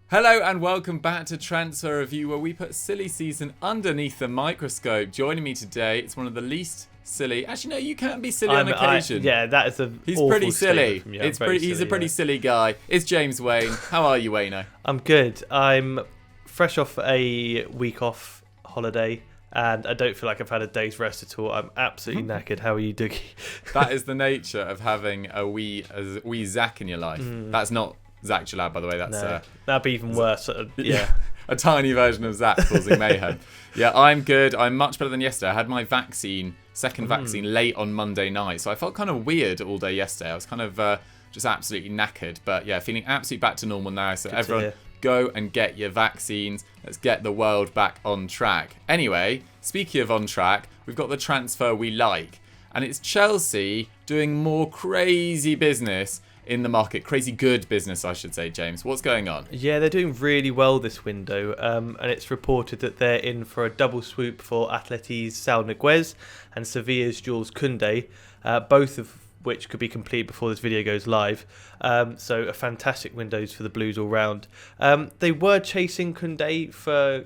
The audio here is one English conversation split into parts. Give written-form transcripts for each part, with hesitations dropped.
Hello and welcome back to Transfer Review, where we put silly season underneath the microscope. Joining me today, it's one of the least silly. Actually, no, you can be silly on occasion. That is a. He's pretty silly. From you. He's a pretty silly guy. It's James Wayne. How are you, Wayno? I'm good. I'm fresh off a week off holiday, and I don't feel like I've had a day's rest at all. I'm absolutely knackered. How are you, Dougie? That is the nature of having a wee Zach in your life. That's not Zach Jalab, by the way. That's that'd be even worse. Yeah. A tiny version of Zach causing mayhem. Yeah, I'm good. I'm much better than yesterday. I had my second vaccine late on Monday night, so I felt kind of weird all day yesterday. I was kind of just absolutely knackered, but yeah, feeling absolutely back to normal now. So everyone, go and get your vaccines. Let's get the world back on track. Anyway, speaking of on track, we've got the transfer we like, and it's Chelsea doing more crazy business in the market. Crazy good business, I should say, James. What's going on? Yeah, they're doing really well this window, and it's reported that they're in for a double swoop for Atleti's Saul Niguez and Sevilla's Jules Kounde, both of which could be complete before this video goes live. So a fantastic windows for the Blues all round. They were chasing Kounde for,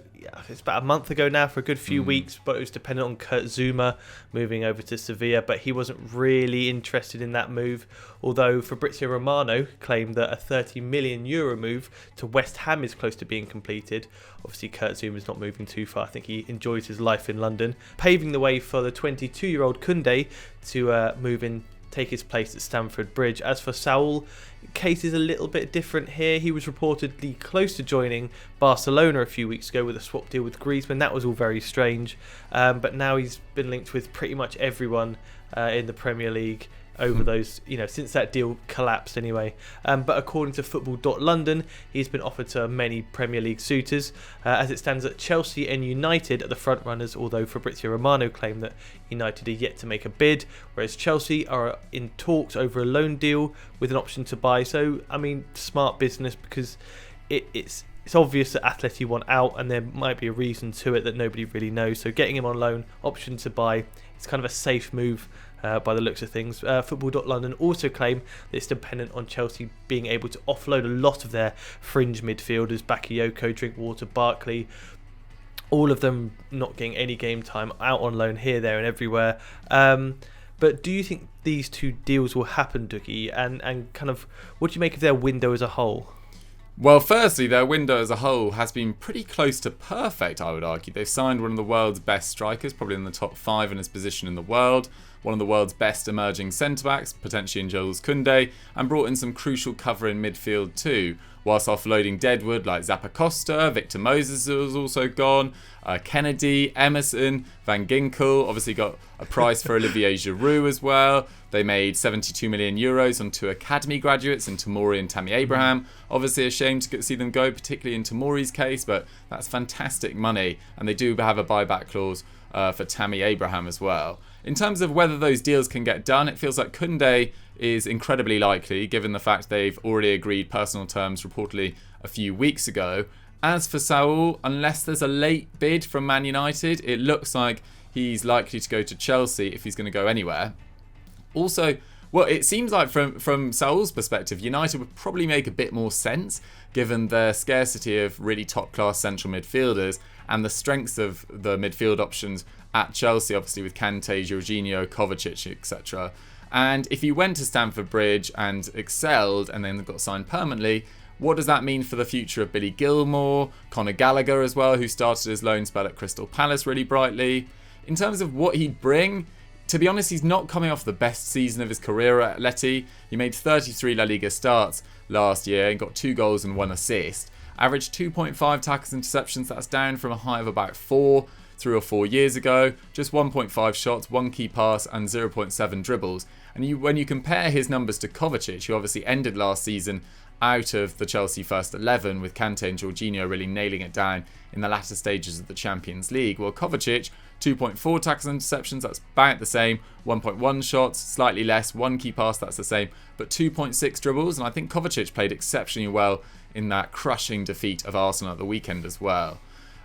it's about a month ago now, for a good few weeks, but it was dependent on Kurt Zouma moving over to Sevilla, but he wasn't really interested in that move, although Fabrizio Romano claimed that a €30 million move to West Ham is close to being completed. Obviously, Kurt Zouma's not moving too far. I think he enjoys his life in London, paving the way for the 22-year-old Kounde to move in, take his place at Stamford Bridge. As for Saul, case is a little bit different here. He was reportedly close to joining Barcelona a few weeks ago with a swap deal with Griezmann. That was all very strange, but now he's been linked with pretty much everyone in the Premier League over those, since that deal collapsed anyway. But according to Football.London, he's been offered to many Premier League suitors. As it stands, at Chelsea and United are the front runners, although Fabrizio Romano claimed that United are yet to make a bid, whereas Chelsea are in talks over a loan deal with an option to buy. So, smart business, because it's obvious that Atleti want out, and there might be a reason to it that nobody really knows. So getting him on loan, option to buy, it's kind of a safe move by the looks of things. Football.London also claim that it's dependent on Chelsea being able to offload a lot of their fringe midfielders, Bakayoko, Drinkwater, Barkley, all of them not getting any game time, out on loan here, there and everywhere. But do you think these two deals will happen, Dougie? And kind of, what do you make of their window as a whole? Well, firstly, their window as a whole has been pretty close to perfect, I would argue. They've signed one of the world's best strikers, probably in the top 5 in his position in the world, one of the world's best emerging centre-backs, potentially in Jules Kounde, and brought in some crucial cover in midfield too, whilst offloading deadwood like Zappacosta. Victor Moses was also gone, Kennedy, Emerson, Van Ginkel, obviously got a price for Olivier Giroud as well. They made €72 million on 2 academy graduates in Tomori and Tammy Abraham. Obviously a shame to see them go, particularly in Tomori's case, but that's fantastic money, and they do have a buyback clause for Tammy Abraham as well. In terms of whether those deals can get done, it feels like Kounde is incredibly likely, given the fact they've already agreed personal terms reportedly a few weeks ago. As for Saul, unless there's a late bid from Man United, it looks like he's likely to go to Chelsea if he's going to go anywhere. Also, well, it seems like from Saul's perspective, United would probably make a bit more sense, given the scarcity of really top-class central midfielders and the strengths of the midfield options at Chelsea, obviously with Kante, Jorginho, Kovacic, etc. And if he went to Stamford Bridge and excelled and then got signed permanently, what does that mean for the future of Billy Gilmore, Conor Gallagher as well, who started his loan spell at Crystal Palace really brightly? In terms of what he'd bring, to be honest, he's not coming off the best season of his career at Atleti. He made 33 La Liga starts last year and got 2 goals and 1 assist. Averaged 2.5 tackles and interceptions, that's down from a high of about 4 3 or 4 years ago. Just 1.5 shots, 1 key pass and 0.7 dribbles. And when you compare his numbers to Kovacic, who obviously ended last season out of the Chelsea first 11 with Kante and Jorginho really nailing it down in the latter stages of the Champions League. Well, Kovacic, 2.4 tackles and interceptions, that's about the same. 1.1 shots, slightly less. 1 key pass, that's the same. But 2.6 dribbles, and I think Kovacic played exceptionally well in that crushing defeat of Arsenal at the weekend as well.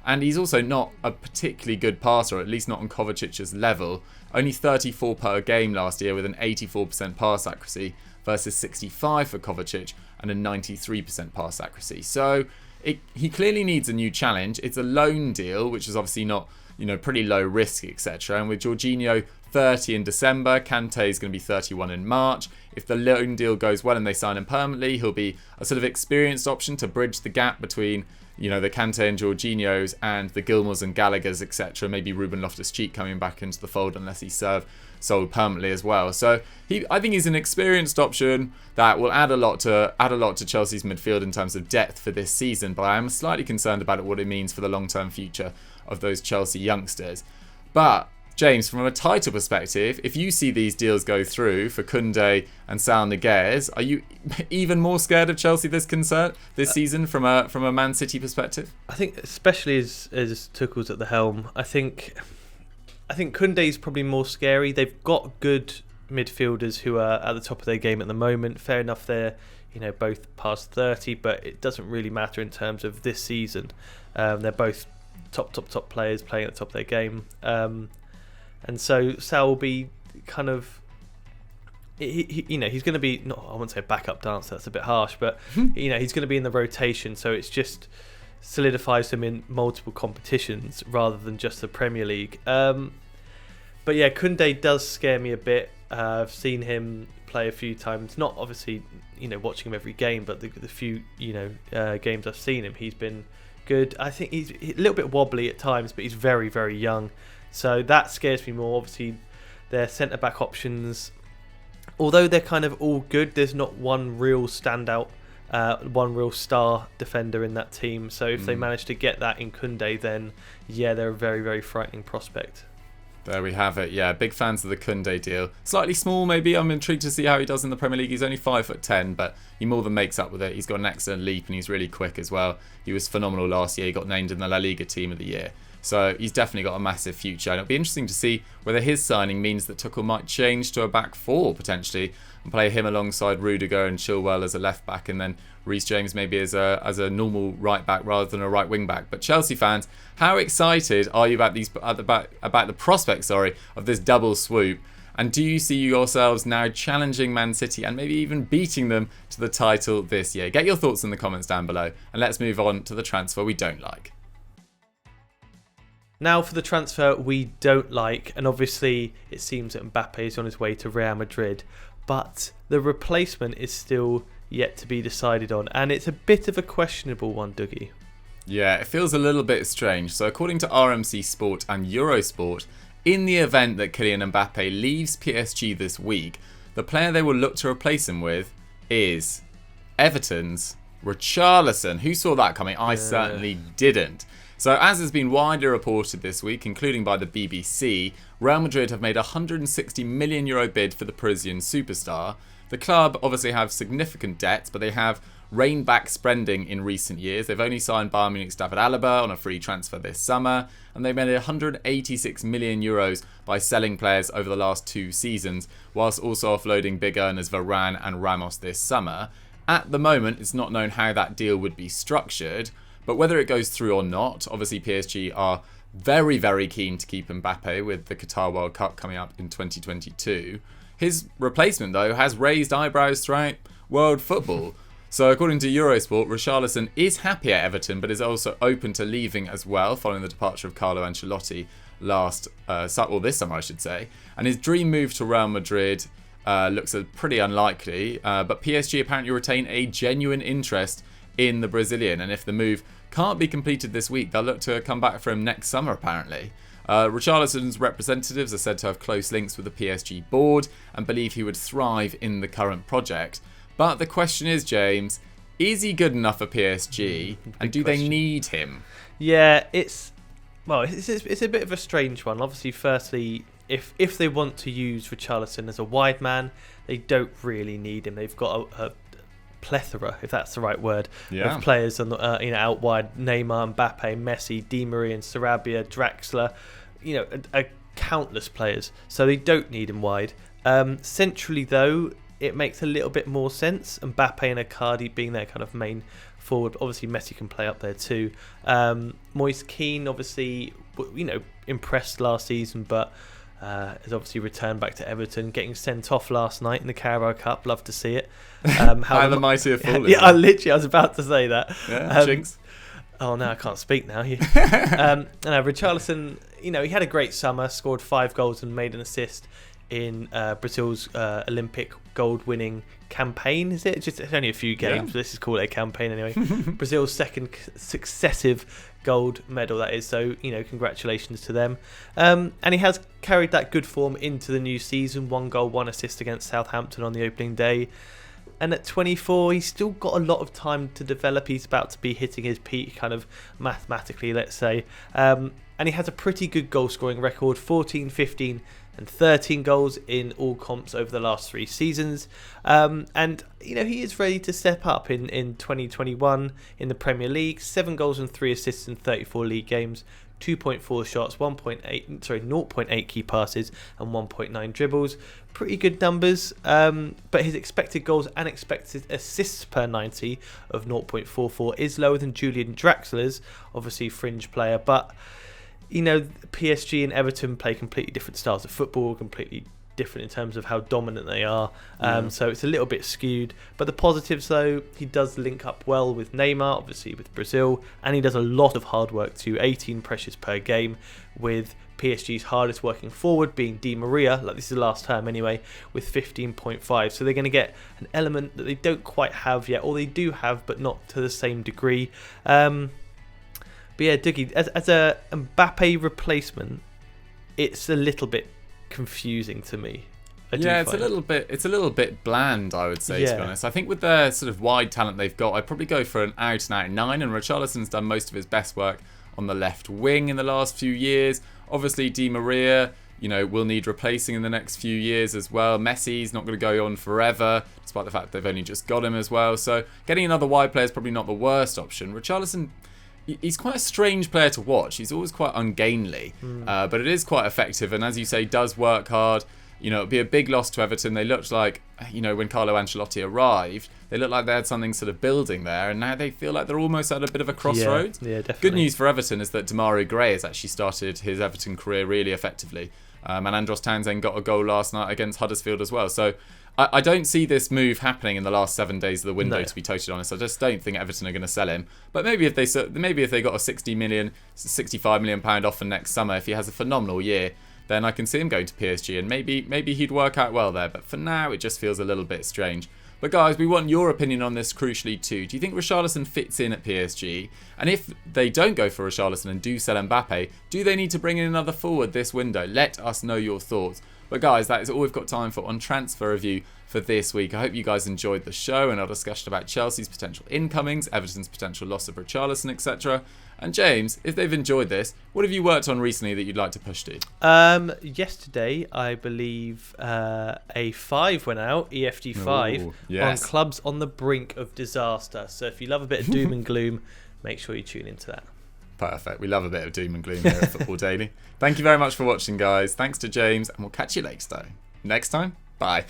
And he's also not a particularly good passer, or at least not on Kovacic's level. Only 34 per game last year with an 84% pass accuracy versus 65 for Kovacic and a 93% pass accuracy. So he clearly needs a new challenge. It's a loan deal, which is obviously not, pretty low risk, etc. And with Jorginho 30 in December, Kante is going to be 31 in March. If the loan deal goes well and they sign him permanently, he'll be a sort of experienced option to bridge the gap between, the Kante and Jorginhos and the Gilmours and Gallaghers, etc. Maybe Ruben Loftus-Cheek coming back into the fold unless he's sold permanently as well. So I think he's an experienced option that will add a lot to Chelsea's midfield in terms of depth for this season. But I am slightly concerned about what it means for the long-term future of those Chelsea youngsters. But James, from a title perspective, if you see these deals go through for Kounde and Saul Niguez, are you even more scared of Chelsea this season from a Man City perspective? I think, especially as Tuchel's at the helm, I think Kounde's probably more scary. They've got good midfielders who are at the top of their game at the moment. Fair enough, they're both past 30, but it doesn't really matter in terms of this season. They're both top players playing at the top of their game. And so Saul will be kind of, he's going to be, I wouldn't say a backup dancer, that's a bit harsh, but he's going to be in the rotation, so it's just solidifies him in multiple competitions rather than just the Premier League. But yeah, Kounde does scare me a bit. I've seen him play a few times, not obviously watching him every game, but the few games I've seen him, he's been good. I think he's a little bit wobbly at times, but he's very, very young. So that scares me more. Obviously, their centre-back options, although they're kind of all good, there's not one real standout, one real star defender in that team. So if they manage to get that in Kounde, then yeah, they're a very, very frightening prospect. There we have it. Yeah, big fans of the Kounde deal. Slightly small, maybe. I'm intrigued to see how he does in the Premier League. He's only 5'10", but he more than makes up with it. He's got an excellent leap and he's really quick as well. He was phenomenal last year. He got named in the La Liga Team of the Year. So he's definitely got a massive future. And it'll be interesting to see whether his signing means that Tuchel might change to a back four potentially and play him alongside Rudiger and Chilwell as a left back, and then Reece James maybe as a normal right back rather than a right wing back. But Chelsea fans, how excited are you about the prospects of this double swoop? And do you see yourselves now challenging Man City and maybe even beating them to the title this year? Get your thoughts in the comments down below, and let's move on to the transfer we don't like. Now for the transfer we don't like, and obviously it seems that Mbappe is on his way to Real Madrid, but the replacement is still yet to be decided on, and it's a bit of a questionable one, Dougie. Yeah, it feels a little bit strange. So according to RMC Sport and Eurosport, in the event that Kylian Mbappe leaves PSG this week, the player they will look to replace him with is Everton's Richarlison. Who saw that coming? I certainly didn't. So as has been widely reported this week, including by the BBC, Real Madrid have made a €160 million bid for the Parisian superstar. The club obviously have significant debts, but they have reined back spending in recent years. They've only signed Bayern Munich's David Alaba on a free transfer this summer, and they made €186 million by selling players over the last 2 seasons, whilst also offloading big earners Varane and Ramos this summer. At the moment, it's not known how that deal would be structured, but whether it goes through or not, obviously PSG are very, very keen to keep Mbappe with the Qatar World Cup coming up in 2022. His replacement, though, has raised eyebrows throughout world football. So according to Eurosport, Richarlison is happy at Everton, but is also open to leaving as well, following the departure of Carlo Ancelotti this summer, I should say. And his dream move to Real Madrid looks pretty unlikely, but PSG apparently retain a genuine interest in the Brazilian, and if the move can't be completed this week, they'll look to come back for him next summer apparently. Richarlison's representatives are said to have close links with the PSG board and believe he would thrive in the current project. But the question is, James, is he good enough for PSG, and do they need him? Yeah, it's a bit of a strange one. Obviously, firstly, if they want to use Richarlison as a wide man, they don't really need him. They've got a plethora, if that's the right word, of players on the, out wide. Neymar, Mbappe, Messi, Di Maria, and Sarabia, Draxler, countless players. So they don't need him wide. Centrally, though, it makes a little bit more sense. Mbappe and Icardi being their kind of main forward. Obviously, Messi can play up there too. Moise Kean, obviously, impressed last season, but has obviously returned back to Everton, getting sent off last night in the Carabao Cup. Love to see it. How the mighty have fallen. Yeah, I was about to say that. Yeah, jinx. Oh, no, I can't speak now. Richarlison, he had a great summer, scored 5 goals and made an assist in Brazil's Olympic gold-winning campaign. Is it? It's only a few games, but this is called a campaign anyway. Brazil's second successive gold medal, that is. So, congratulations to them. And he has carried that good form into the new season. 1 goal, 1 assist against Southampton on the opening day. And at 24, he's still got a lot of time to develop. He's about to be hitting his peak, kind of mathematically, let's say. And he has a pretty good goal-scoring record, 14, 15 and 13 goals in all comps over the last 3 seasons. And, he is ready to step up in 2021 in the Premier League. 7 goals and 3 assists in 34 league games. 2.4 shots, 0.8 key passes and 1.9 dribbles. Pretty good numbers, but his expected goals and expected assists per 90 of 0.44 is lower than Julian Draxler's, obviously fringe player, but PSG and Everton play completely different styles of football, completely different in terms of how dominant they are, so it's a little bit skewed. But the positives, though, he does link up well with Neymar, obviously with Brazil, and he does a lot of hard work too. 18 pressures per game, with PSG's hardest working forward being Di Maria, like this is the last term anyway, with 15.5. So they're going to get an element that they don't quite have yet, or they do have but not to the same degree. But yeah, Dougie, as a Mbappe replacement, it's a little bit confusing to me. It's a little bit bland, I would say, to be honest. I think with their sort of wide talent they've got, I'd probably go for an out and out 9, and Richarlison's done most of his best work on the left wing in the last few years. Obviously Di Maria, will need replacing in the next few years as well. Messi's not going to go on forever, despite the fact they've only just got him as well. So getting another wide player is probably not the worst option. Richarlison, he's quite a strange player to watch. He's always quite ungainly, but it is quite effective. And as you say, does work hard. It'd be a big loss to Everton. They looked like, when Carlo Ancelotti arrived, they looked like they had something sort of building there. And now they feel like they're almost at a bit of a crossroads. Yeah, definitely. Good news for Everton is that Demarai Gray has actually started his Everton career really effectively. And Andros Townsend got a goal last night against Huddersfield as well. So I don't see this move happening in the last 7 days of the window, to be totally honest. I just don't think Everton are going to sell him. But maybe if they got a 65 million pound offer next summer, if he has a phenomenal year, then I can see him going to PSG, and maybe he'd work out well there. But for now, it just feels a little bit strange. But guys, we want your opinion on this crucially too. Do you think Richarlison fits in at PSG? And if they don't go for Richarlison and do sell Mbappe, do they need to bring in another forward this window? Let us know your thoughts. But guys, that is all we've got time for on Transfer Review for this week. I hope you guys enjoyed the show and our discussion about Chelsea's potential incomings, Everton's potential loss of Richarlison, etc. And James, if they've enjoyed this, what have you worked on recently that you'd like to push to? Yesterday, I believe a 5 went out, EFG 5, on clubs on the brink of disaster. So if you love a bit of doom and gloom, make sure you tune into that. Perfect. We love a bit of doom and gloom here at Football Daily. Thank you very much for watching, guys. Thanks to James, and we'll catch you next time. Bye.